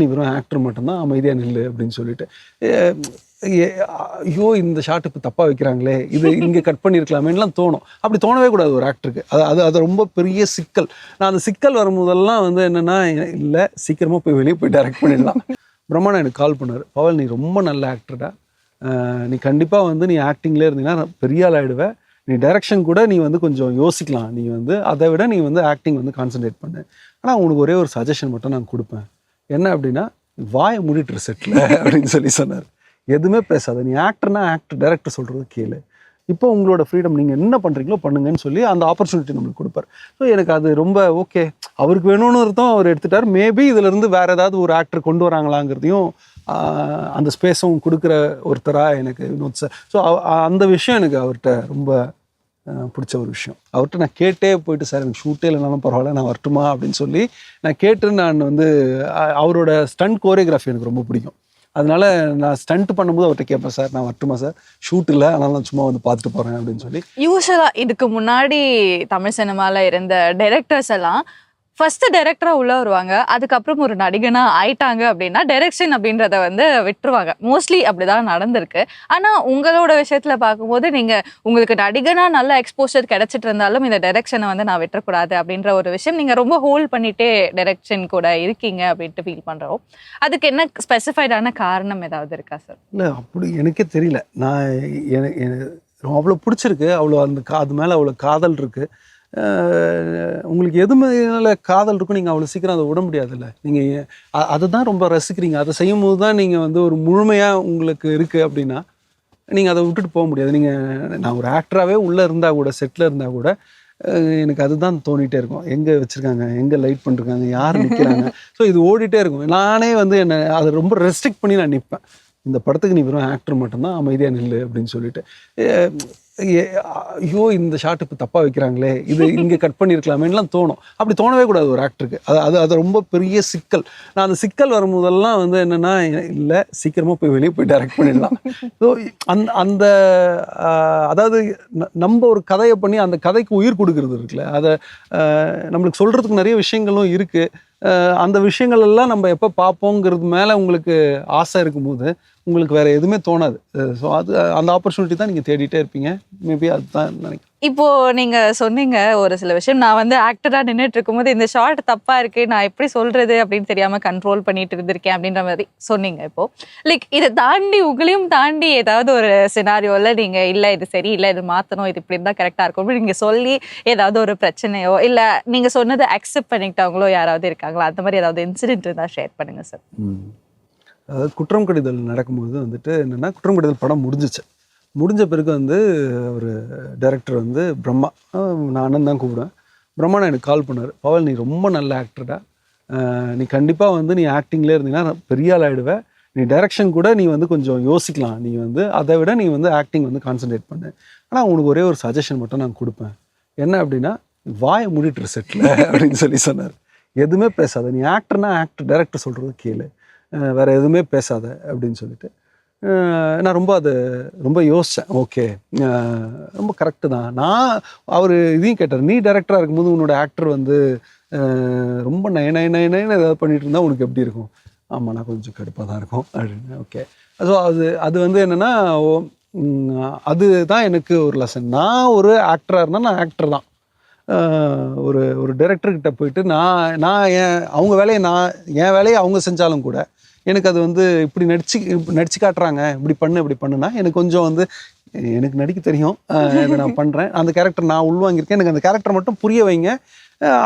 நீ வெறும் ஆக்டர் மட்டும்தான், அமைதியாக நில்லு அப்படின்னு சொல்லிட்டு ஐயோ இந்த ஷாட் இப்போ தப்பாக வைக்கிறாங்களே, இது இங்கே கட் பண்ணியிருக்கலாமேலாம் தோணும். அப்படி தோணவே கூடாது ஒரு ஆக்டருக்கு. அது ரொம்ப பெரிய சிக்கல். நான் அந்த சிக்கல் வரும்போதெல்லாம் வந்து என்னென்னா, இல்லை சீக்கிரமாக போய் வெளியே போய் டைரக்ட் பண்ணிடலாம். பிரம்மாண்ணா எனக்கு கால் பண்ணார், பவல் நீ ரொம்ப நல்ல ஆக்டர்டா, நீ கண்டிப்பாக வந்து நீ ஆக்டிங்லேயே இருந்தீங்கன்னா பெரிய ஆள் ஆகிடுவேன், நீ டைரக்ஷன் கூட நீ வந்து கொஞ்சம் யோசிக்கலாம், நீ வந்து அதை விட நீ வந்து ஆக்டிங் வந்து கான்சன்ட்ரேட் பண்ணு, ஆனால் உனக்கு ஒரே ஒரு சஜஷன் மட்டும் நான் கொடுப்பேன், என்ன அப்படின்னா வாயை மூடிட்டு செட்டில் அப்படின்னு சொன்னார். எதுவுமே பேசாத, நீ ஆக்டர்னா ஆக்டர், டைரக்டர் சொல்கிறது கேளு, இப்போ உங்களோட ஃப்ரீடம், நீங்கள் என்ன பண்ணுறீங்களோ பண்ணுங்கன்னு சொல்லி அந்த ஆப்பர்ச்சுனிட்டி நம்மளுக்கு கொடுப்பார். ஸோ எனக்கு அது ரொம்ப ஓகே, அவருக்கு வேணும்னு அர்த்தம் அவர் எடுத்துட்டார். மேபி இதிலேருந்து வேறு ஏதாவது ஒரு ஆக்டர் கொண்டு வராங்களாங்கிறதையும் அந்த ஸ்பேஸும் கொடுக்குற ஒருத்தராக எனக்கு வினோத் சார். ஸோ அந்த விஷயம் எனக்கு அவர்கிட்ட ரொம்ப பிடிச்ச ஒரு விஷயம். அவர்கிட்ட நான் கேட்டே போயிட்டு, சார் எனக்கு ஷூட்டே இல்லைனாலும் பரவாயில்ல நான் வரட்டுமா அப்படின்னு சொல்லி நான் கேட்டு, நான் வந்து அவரோட ஸ்டண்ட் கோரியோகிராஃபி எனக்கு ரொம்ப பிடிக்கும். அதனால நான் ஸ்டண்ட் பண்ணும்போது அவர்கிட்ட கேட்பேன், சார் நான் வரட்டுமா சார், ஷூட் இல்லை ஆனால் நான் சும்மா வந்து பார்த்துட்டு போகிறேன் அப்படின்னு சொல்லி. யூஸ்வலாக இதுக்கு முன்னாடி தமிழ் சினிமாவில் இருந்த டைரக்டர்ஸ் எல்லாம் ஃபர்ஸ்ட் டைரக்டரா உள்ள வருவாங்க, அதுக்கப்புறம் ஒரு நடிகனா ஆயிட்டாங்க அப்படின்னா டைரக்ஷன் அப்படின்றத வந்து விட்டுருவாங்க. மோஸ்ட்லி அப்படிதான் நடந்திருக்கு. ஆனா உங்களோட விஷயத்துல பார்க்கும்போது நீங்க உங்களுக்கு நடிகனா நல்ல எக்ஸ்போஷர் கிடைச்சிட்டு இருந்தாலும் இந்த டைரக்ஷனை வந்து நான் விட்டுறக்கூடாது அப்படின்ற ஒரு விஷயம் நீங்க ரொம்ப ஹோல்ட் பண்ணிட்டே டைரக்ஷன் கூட இருக்கீங்க அப்படின்ட்டு ஃபீல் பண்றோம். அதுக்கு என்ன ஸ்பெசிஃபைடான காரணம் ஏதாவது இருக்கா சார்? இல்லை அப்படி எனக்கே தெரியல. நான் எனக்கு அவ்வளோ பிடிச்சிருக்கு, அவ்வளோ அந்த அது மேலே அவ்வளோ காதல் இருக்குது. உங்களுக்கு எது மேலே காதல் இருக்கும், நீங்கள் அவ்வளோ சீக்கிரம் அதை விட முடியாதுல்ல. நீங்கள் அதை தான் ரொம்ப ரசிக்கிறீங்க, அதை செய்யும் போது தான் நீங்கள் வந்து ஒரு முழுமையாக உங்களுக்கு இருக்குது அப்படின்னா நீங்கள் அதை விட்டுட்டு போக முடியாது. நான் ஒரு ஆக்டராகவே உள்ளே இருந்தால் கூட, செட்டில் இருந்தால் கூட எனக்கு அதுதான் தோணிகிட்டே இருக்கும், எங்கே வச்சுருக்காங்க, எங்கே லைட் பண்ணிருக்காங்க, யார் நிற்கிறாங்க. ஸோ இது ஓடிட்டே இருக்கும். நானே வந்து என்னை அதை ரொம்ப ரெஸ்ட்ரிக்ட் பண்ணி நான் நிற்பேன். இந்த படத்துக்கு நீ வெறும் ஆக்டர் மட்டும்தான், அமைதியாக நில்லு அப்படின்னு சொல்லிட்டு ஐயோ இந்த ஷாட் இப்போ தப்பாக வைக்கிறாங்களே, இது இங்கே கட் பண்ணியிருக்கலாமேலாம் தோணும். அப்படி தோணவே கூடாது ஒரு ஆக்டருக்கு. அது ரொம்ப பெரிய சிக்கல். நான் அந்த சிக்கல் வரும்போதெல்லாம் வந்து என்னென்னா, இல்லை சீக்கிரமாக போய் வெளியே போய் டைரக்ட் பண்ணிடலாம். ஸோ அந்த அதாவது நம்ம ஒரு கதையை பண்ணி அந்த கதைக்கு உயிர் கொடுக்கறது இருக்குல்ல, அதை நம்மளுக்கு சொல்கிறதுக்கு நிறைய விஷயங்களும் இருக்குது. அந்த விஷயங்கள் எல்லாம் நம்ம எப்போ பார்ப்போங்கிறது மேலே உங்களுக்கு ஆசை இருக்கும்போது உங்களுக்கு வேறு எதுவுமே தோணாது. ஸோ அந்த ஆப்பர்ச்சுனிட்டி தான் நீங்கள் தேடிட்டே இருப்பீங்க. மேபி அதுதான் நினைக்கிறேன். இப்போ நீங்க சொன்னீங்க ஒரு சில விஷயம், நான் வந்து ஆக்டரா நின்றுட்டு இருக்கும்போது இந்த ஷார்ட் தப்பா இருக்கு, நான் எப்படி சொல்றது அப்படின்னு தெரியாம கண்ட்ரோல் பண்ணிட்டு இருந்திருக்கேன் அப்படின்ற மாதிரி சொன்னீங்க. இப்போ லைக் இதை தாண்டி உங்களையும் தாண்டி ஏதாவது ஒரு சினாரியோல நீங்க இல்லை இது சரி இல்லை இது மாற்றணும், இது இப்படி இருந்தால் கரெக்டாக இருக்கும் அப்படின்னு நீங்க சொல்லி ஏதாவது ஒரு பிரச்சனையோ இல்லை நீங்க சொன்னதை அக்செப்ட் பண்ணிக்கிட்டவங்களோ யாராவது இருக்காங்களா? அந்த மாதிரி ஏதாவது இன்சிடென்ட் இருந்தால் ஷேர் பண்ணுங்க சார். அதாவது குற்றம் கடிதல் நடக்கும்போது வந்துட்டு என்னென்னா, குற்றம் கடிதல் படம் முடிஞ்ச பிறகு வந்து ஒரு டைரக்டர் வந்து பிரம்மா, நான் அண்ணன் தான் கூப்பிடுவேன், பிரம்மாண்ணா எனக்கு கால் பண்ணார், பவல் நீ ரொம்ப நல்ல ஆக்டர்டா, நீ கண்டிப்பாக வந்து நீ ஆக்டிங்லேயே இருந்தீங்கன்னா பெரிய ஆள் ஆகிடுவேன், நீ டைரக்ஷன் கூட நீ வந்து கொஞ்சம் யோசிக்கலாம், நீ வந்து அதை விட நீ வந்து ஆக்டிங் வந்து கான்சன்ட்ரேட் பண்ணு, ஆனால் உனக்கு ஒரே ஒரு சஜஷன் மட்டும் நான் கொடுப்பேன், என்ன அப்படின்னா வாயை மூடிட்டு செட்டில் அப்படின்னு சொன்னார். எதுவுமே பேசாத, நீ ஆக்டர்னா ஆக்டர், டைரக்டர் சொல்கிறது கேளு, வேறு எதுவுமே பேசாத அப்படின்னு சொல்லிட்டு நான் ரொம்ப யோசித்தேன். ஓகே ரொம்ப கரெக்டு தான். நான் அவர் இதையும் கேட்டார், நீ டைரக்டராக இருக்கும்போது உன்னோட ஆக்டர் வந்து ரொம்ப நயன்னு ஏதாவது பண்ணிகிட்டு இருந்தால் உனக்கு எப்படி இருக்கும்? ஆமாம் நான் கொஞ்சம் கடுப்பாக தான் இருக்கும் அப்படின்னு. ஓகே, ஸோ அது வந்து என்னென்னா, அதுதான் எனக்கு ஒரு லெசன். நான் ஒரு ஆக்டராக இருந்தால் நான் ஆக்டர் தான். ஒரு டைரக்டர்கிட்ட போயிட்டு நான் அவங்க வேலையை என் வேலையை அவங்க செஞ்சாலும் கூட எனக்கு அது வந்து இப்படி நடிச்சு காட்டுறாங்க, இப்படி பண்ணுனா எனக்கு கொஞ்சம் வந்து எனக்கு நடிக்க தெரியும், இதை நான் பண்ணுறேன், அந்த கேரக்டர் நான் உள்வாங்கியிருக்கேன், எனக்கு அந்த கேரக்டர் மட்டும் புரிய வைங்க,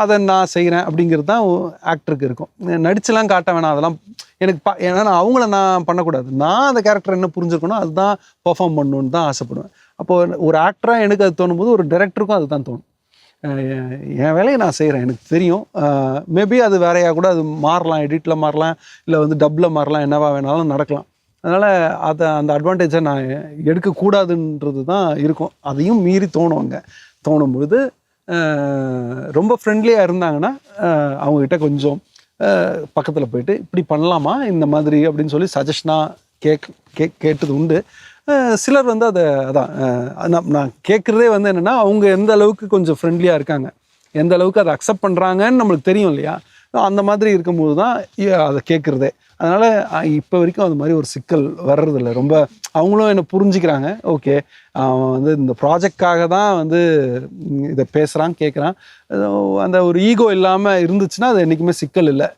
அதை நான் செய்கிறேன் அப்படிங்கிறது தான் ஆக்டருக்கு இருக்கும். நடிச்செல்லாம் காட்ட வேணாம், அதெல்லாம் எனக்கு ஏன்னா அவங்கள நான் பண்ணக்கூடாது, நான் அந்த கேரக்டர் என்ன புரிஞ்சுருக்கணும் அதுதான் பெர்ஃபார்ம் பண்ணணுன்னு தான் ஆசைப்படுவேன். அப்போது ஒரு ஆக்டராக எனக்கு அது தோணும் போது ஒரு டைரக்டருக்கும் அது தான் தோணும். என் வேலையை நான் செய்கிறேன், எனக்கு தெரியும், மேபி அது வேறையாக கூட அது மாறலாம், எடிட்டில் மாறலாம், இல்லை வந்து டப்பில் மாறலாம், என்னவா வேணாலும் நடக்கலாம். அதனால் அந்த அட்வான்டேஜை நான் எடுக்கக்கூடாதுன்றது தான் இருக்கும். அதையும் மீறி தோணும்போது ரொம்ப ஃப்ரெண்ட்லியாக இருந்தாங்கன்னா அவங்கக்கிட்ட கொஞ்சம் பக்கத்தில் போயிட்டு இப்படி பண்ணலாமா இந்த மாதிரி அப்படின்னு சொல்லி சஜஷனாக கேட்டது உண்டு. சிலர் வந்து நான் கேட்குறதே வந்து என்னென்னா, அவங்க எந்த அளவுக்கு கொஞ்சம் ஃப்ரெண்ட்லியாக இருக்காங்க, எந்த அளவுக்கு அதை அக்செப்ட் பண்ணுறாங்கன்னு நம்மளுக்கு தெரியும் இல்லையா? அந்த மாதிரி இருக்கும்போது தான் அதை கேட்குறதே. அதனால் இப்போ வரைக்கும் அது மாதிரி ஒரு சிக்கல் வர்றதில்ல. ரொம்ப அவங்களும் என்னை புரிஞ்சுக்கிறாங்க. ஓகே, அவன் வந்து இந்த ப்ராஜெக்டாக தான் வந்து இதை பேசுகிறான், கேட்குறான். அந்த ஒரு ஈகோ இல்லாமல் இருந்துச்சுன்னா அது என்றைக்குமே சிக்கல் இல்லை.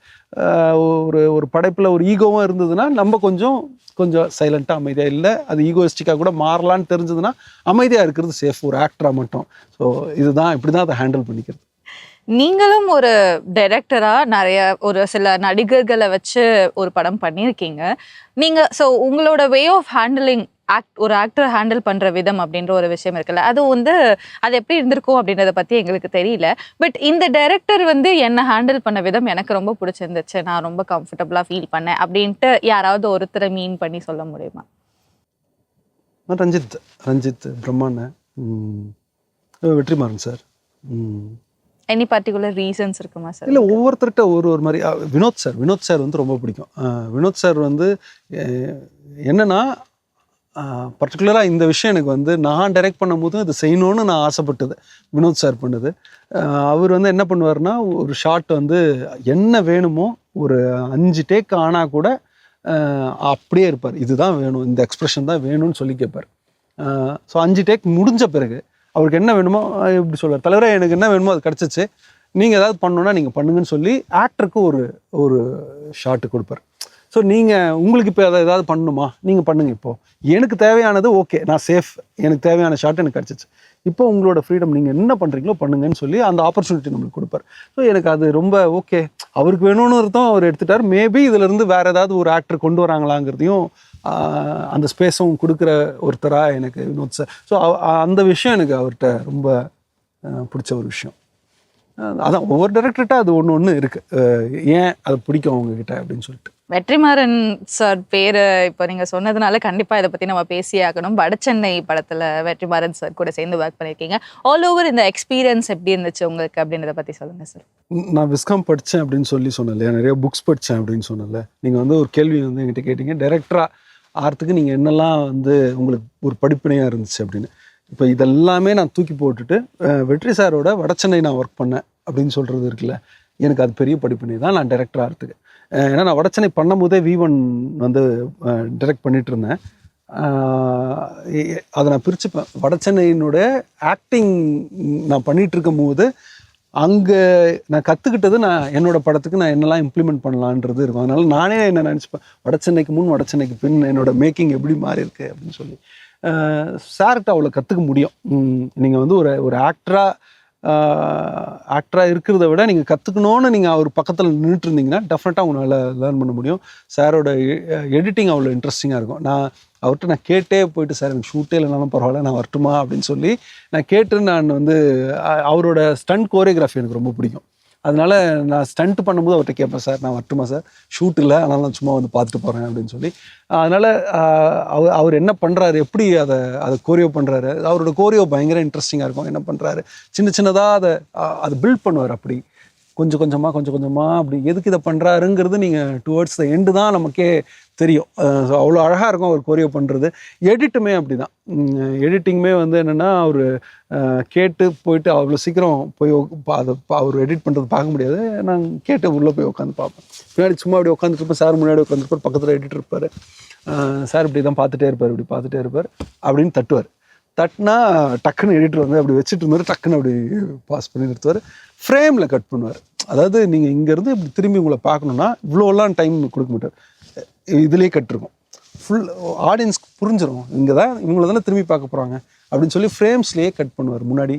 ஒரு ஒரு படைப்பில் ஒரு ஈகோவும் இருந்ததுன்னா நம்ம கொஞ்சம் சைலண்ட்டாக அமைதியாக, இல்லை அது ஈகோயிஸ்டிக்காக கூட மாறலான்னு தெரிஞ்சதுன்னா அமைதியாக இருக்கிறது சேஃப் ஒரு ஆக்டராக மட்டும். ஸோ இதுதான், இப்படி தான் அதை ஹேண்டில் பண்ணிக்கிறது. நீங்களும் ஒரு டைரக்டரா நிறைய ஒரு சில நடிகர்களை வச்சு ஒரு படம் பண்ணியிருக்கீங்க. நீங்க ஸோ உங்களோட வே ஆஃப் ஹேண்டிலிங் ஒரு ஆக்டரை ஹேண்டில் பண்ற விதம் அப்படின்ற ஒரு விஷயம் இருக்குல்ல, அது வந்து அது எப்படி இருந்திருக்கும் அப்படின்றத பத்தி எங்களுக்கு தெரியல. பட் இந்த டைரக்டர் வந்து என்ன ஹேண்டில் பண்ண விதம் எனக்கு ரொம்ப பிடிச்சிருந்துச்சு, நான் ரொம்ப கம்ஃபர்டபுளா ஃபீல் பண்ணேன் அப்படின்ட்டு யாராவது ஒருத்தரை மீன் பண்ணி சொல்ல முடியுமா? Ranjith Brahmannan, Vetrimaaran sir. Any particular reasons இருக்குமா சார்? இல்லை, ஒவ்வொருத்தர்கிட்ட ஒரு மாதிரி. வினோத் சார் வந்து ரொம்ப பிடிக்கும். வினோத் சார் வந்து என்னன்னா, பர்டிகுலராக இந்த விஷயம் எனக்கு வந்து நான் டைரக்ட் பண்ணும்போது இது செய்யணும்னு நான் ஆசைப்பட்டது வினோத் சார் பண்ணது. அவர் வந்து என்ன பண்ணுவார்னா, ஒரு ஷாட் வந்து என்ன வேணுமோ ஒரு 5 டேக் ஆனால் கூட அப்படியே இருப்பார். இதுதான் வேணும், இந்த எக்ஸ்ப்ரெஷன் தான் வேணும்னு சொல்லி கேட்பார். ஸோ 5 டேக் முடிஞ்ச பிறகு அவருக்கு என்ன வேணுமோ எப்படி சொல்வார், தலைவரே எனக்கு என்ன வேணுமோ அது கிடச்சிச்சு, நீங்கள் ஏதாவது பண்ணணுன்னா நீங்கள் பண்ணுங்கன்னு சொல்லி ஆக்டருக்கு ஒரு ஷாட்டு கொடுப்பார். ஸோ நீங்கள் உங்களுக்கு இப்போ அதை ஏதாவது பண்ணணுமா, நீங்கள் பண்ணுங்கள், இப்போது எனக்கு தேவையானது ஓகே, நான் சேஃப், எனக்கு தேவையான ஷாட் எனக்கு கிடச்சிச்சு, இப்போ உங்களோட ஃப்ரீடம், நீங்கள் என்ன பண்ணுறீங்களோ பண்ணுங்கன்னு சொல்லி அந்த ஆப்பர்ச்சுனிட்டி நம்மளுக்கு கொடுப்பார். ஸோ எனக்கு அது ரொம்ப ஓகே, அவருக்கு வேணும்னு அர்த்தம் அவர் எடுத்துட்டார். மேபி இதிலேருந்து வேறு ஏதாவது ஒரு ஆக்டர் கொண்டு வராங்களாங்கிறதையும் அந்த ஸ்பேஸும் கொடுக்குற ஒருத்தராக எனக்கு வினோத் சார். ஸோ அந்த விஷயம் எனக்கு அவர்கிட்ட ரொம்ப பிடிச்ச ஒரு விஷயம். அதான் ஒவ்வொரு டைரக்டர்கிட்ட அது ஒன்று இருக்குது, ஏன் அது பிடிக்கும் அவங்கக்கிட்ட அப்படின்னு சொல்லிட்டு. வெற்றிமாறன் சார் பேரு இப்போ நீங்க சொன்னதுனால கண்டிப்பா இதை பத்தி நம்ம பேசியே ஆகணும். வடசென்னை படத்துல வெற்றிமாறன் சார் கூட சேர்ந்து ஒர்க் பண்ணியிருக்கீங்க. ஆல் ஓவர் இந்த எக்ஸ்பீரியன்ஸ் எப்படி இருந்துச்சு உங்களுக்கு அப்படின்றத பத்தி சொல்லுங்க சார். நான் விஸ்காம் படித்தேன் அப்படின்னு சொன்னேன் இல்லையா, நிறைய புக்ஸ் படித்தேன் அப்படின்னு சொன்னல. நீங்கள் வந்து ஒரு கேள்வி வந்து என்கிட்ட கேட்டீங்க, டைரக்டராக ஆகிறதுக்கு நீங்கள் என்னெல்லாம் வந்து உங்களுக்கு ஒரு படிப்பினையாக இருந்துச்சு அப்படின்னு. இப்போ இதெல்லாமே நான் தூக்கி போட்டுட்டு வெற்றி சாரோட வடசென்னை நான் ஒர்க் பண்ணேன் அப்படின்னு சொல்கிறது இருக்குல்ல, எனக்கு அது பெரிய படிப்பினை தான் நான் டைரக்டர் ஆகிறதுக்கு. ஏன்னா நான் வடசென்னை பண்ணும் போதே V1 வந்து டைரக்ட் பண்ணிட்டு இருந்தேன். அதை நான் பிரிச்சுப்பேன். வடசென்னையினுடைய ஆக்டிங் நான் பண்ணிகிட்டு இருக்கும் போது அங்கே நான் கற்றுக்கிட்டது நான் என்னோடய படத்துக்கு நான் என்னெல்லாம் இம்ப்ளிமெண்ட் பண்ணலான்றது இருக்கும். அதனால் நானே என்ன நினச்சிப்பேன், வடசென்னைக்கு முன் வடசென்னைக்கு பின் என்னோடய மேக்கிங் எப்படி மாறி இருக்கு அப்படின்னு சொல்லி. சார்கிட்ட அவ்வளோ கற்றுக்க முடியும். நீங்கள் வந்து ஒரு ஆக்டராக இருக்கிறத விட நீங்கள் கற்றுக்கணுன்னு நீங்கள் அவர் பக்கத்தில் நின்றுட்டு இருந்தீங்கன்னா டெஃபினட்டாக உங்களால் லேர்ன் பண்ண முடியும். சாரோட எடிட்டிங் அவ்வளோ இன்ட்ரெஸ்டிங்காக இருக்கும். அவர்கிட்ட நான் கேட்டே போயிட்டு, சார் எனக்கு ஷூட்டே இல்லைனாலும் பரவாயில்ல, நான் வரட்டுமா அப்படின்னு சொல்லி நான் கேட்டு, நான் வந்து அவரோட ஸ்டண்ட் கோரியோகிராஃபி எனக்கு ரொம்ப பிடிக்கும். அதனால நான் ஸ்டண்ட் பண்ணும்போது அவர்கிட்ட கேட்பேன், சார் நான் வரட்டுமா சார், ஷூட் இல்லை அதனால நான் சும்மா வந்து பார்த்துட்டு போகிறேன் அப்படின்னு சொல்லி. அதனால் அவர் என்ன பண்ணுறாரு, எப்படி அதை கோரியோ பண்ணுறாரு, அவரோட கோரியோ பயங்கர இன்ட்ரெஸ்டிங்காக இருக்கும். என்ன பண்ணுறாரு, சின்னதாக அதை பில்ட் பண்ணுவார். அப்படி கொஞ்சம் கொஞ்சமாக அப்படி எதுக்கு இதை பண்ணுறாருங்கிறது நீங்கள் டுவர்ட்ஸ் த எண்டு தான் நமக்கே தெரியும். ஸோ அவ்வளோ அழகாக இருக்கும் அவர் கோரியோ பண்ணுறது. எடிட்டுமே அப்படி தான். எடிட்டிங்குமே வந்து என்னென்னா, அவர் கேட்டு போயிட்டு அவ்வளோ சீக்கிரம் போய் அதை அவர் எடிட் பண்ணுறது பார்க்க முடியாது. நான் கேட்டு உள்ளே போய் உட்காந்து பார்ப்பேன். பின்னாடி சும்மா அப்படி உட்காந்துருப்பேன், சார் முன்னாடி உட்காந்துருப்பார், பக்கத்தில் எடிட்டர் இருப்பார். சார் இப்படி தான் பார்த்துட்டே இருப்பார் அப்படின்னு தட்டினா டக்குன்னு எடிட்டர் வந்து அப்படி வச்சுட்டு இருந்தார், டக்குன்னு அப்படி பாஸ் பண்ணி நிறுத்துவார், ஃப்ரேமில் கட் பண்ணுவார். அதாவது நீங்கள் இங்கேருந்து இப்படி திரும்பி உங்களை பார்க்கணுன்னா இவ்வளோலாம் டைம் கொடுக்க மாட்டார், இதுலேயே கட்டிருக்கும். ஃபுல் ஆடியன்ஸ்க்கு புரிஞ்சிடும், இங்கே தான் இவங்கள தானே திரும்பி பார்க்க போகிறாங்க அப்படின்னு சொல்லி ஃப்ரேம்ஸ்லேயே கட் பண்ணுவார் முன்னாடி.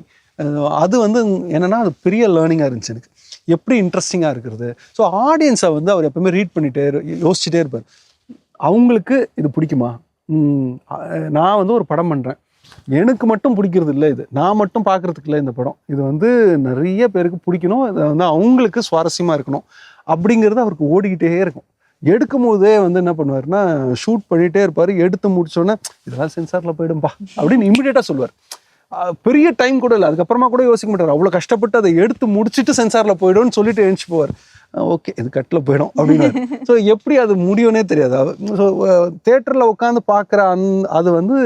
அது வந்து என்னென்னா, அது பெரிய லேர்னிங்காக இருந்துச்சு எனக்கு, எப்படி இன்ட்ரெஸ்டிங்காக இருக்கிறது. ஸோ ஆடியன்ஸை வந்து அவர் எப்பவுமே ரீட் பண்ணிகிட்டே யோசிச்சுட்டே இருப்பார், அவங்களுக்கு இது பிடிக்குமா. நான் வந்து ஒரு படம் பண்ணுறேன், எனக்கு மட்டும் பிடிக்கிறது இல்லை, இது நான் மட்டும் பார்க்குறதுக்கு இல்லை இந்த படம், இது வந்து நிறைய பேருக்கு பிடிக்கணும், இதை வந்து அவங்களுக்கு சுவாரஸ்யமாக இருக்கணும் அப்படிங்கிறது அவருக்கு ஓடிக்கிட்டே இருக்கும். எடுக்கும் போதே வந்து என்ன பண்ணுவார்னா, ஷூட் பண்ணிகிட்டே இருப்பார், எடுத்து முடிச்சோன்னே இதெல்லாம் சென்சாரில் போயிடும்பா அப்படின்னு இம்மிடியேட்டாக சொல்லுவார். பெரிய டைம் கூட இல்லை, அதுக்கப்புறமா கூட யோசிக்க மாட்டார், அவ்வளோ கஷ்டப்பட்டு அதை எடுத்து முடிச்சுட்டு சென்சாரில் போய்டும்னு சொல்லிட்டு எழுந்துச்சு போவார். ஓகே இது கட்டில் போயிடும் அப்படின்னு. ஸோ எப்படி அது முடியும்னே தெரியாது. ஸோ தேட்டரில் உட்காந்து பார்க்குற அது வந்து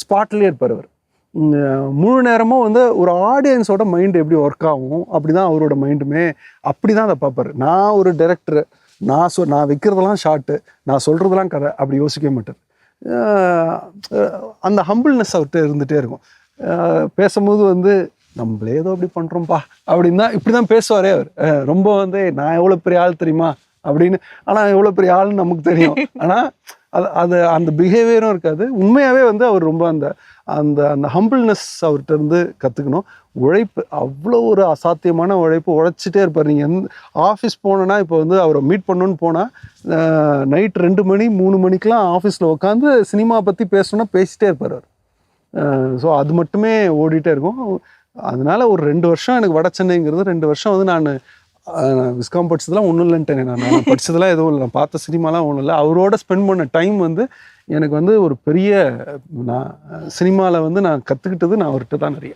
ஸ்பாட்லேயே இருப்பார் அவர். முழு நேரமும் வந்து ஒரு ஆடியன்ஸோட மைண்டு எப்படி ஒர்க் ஆகும் அப்படி தான் அவரோட மைண்டுமே அப்படி தான் அதை பார்ப்பார். நான் ஒரு டைரக்டர், நான் வைக்கிறதெல்லாம் ஷார்ட்டு, நான் சொல்கிறதெல்லாம் கதை, அப்படி யோசிக்கவே மாட்டார். அந்த ஹம்பிள்னஸ் அவர்கிட்ட இருந்துகிட்டே இருக்கும். பேசும்போது வந்து நம்மளே ஏதோ அப்படி பண்ணுறோம்ப்பா அப்படின்னு தான், இப்படி தான் பேசுவாரே அவர். ரொம்ப வந்து நான் எவ்வளோ பெரிய ஆள் தெரியுமா அப்படின்னு, ஆனால் எவ்வளோ பெரிய ஆள்னு நமக்கு தெரியும். ஆனால் அது அந்த பிஹேவியரும் இருக்காது. உண்மையாகவே வந்து அவர் ரொம்ப அந்த அந்த அந்த ஹம்பிள்னஸ் அவர்கிட்ட இருந்து கற்றுக்கணும். உழைப்பு, அவ்வளோ ஒரு அசாத்தியமான உழைப்பு, உழைச்சிட்டே இருப்பார். நீங்கள் ஆஃபீஸ் போனோன்னா, இப்போ வந்து அவரை மீட் பண்ணணுன்னு போனால் நைட் 2 மணி 3 மணிக்கெலாம் ஆஃபீஸில் உட்காந்து சினிமா பற்றி பேசணுன்னா பேசிகிட்டே இருப்பார் அவர். ஸோ அது மட்டுமே ஓடிட்டே இருக்கும். அதனால ஒரு 2 வருஷம் எனக்கு வட சென்னைங்கிறது 2 வருஷம் வந்து நான் விஸ்காம் படிச்சதெல்லாம் ஒன்றும் இல்லைன்ட்டேன். நான் படித்ததெல்லாம் எதுவும் இல்லை, நான் பார்த்த சினிமாலாம் ஒன்றும் இல்லை. அவரோட ஸ்பெண்ட் பண்ண டைம் வந்து எனக்கு வந்து ஒரு பெரிய, நான் சினிமாவில் வந்து நான் கற்றுக்கிட்டது நான் அவர்கிட்ட தான் நிறைய.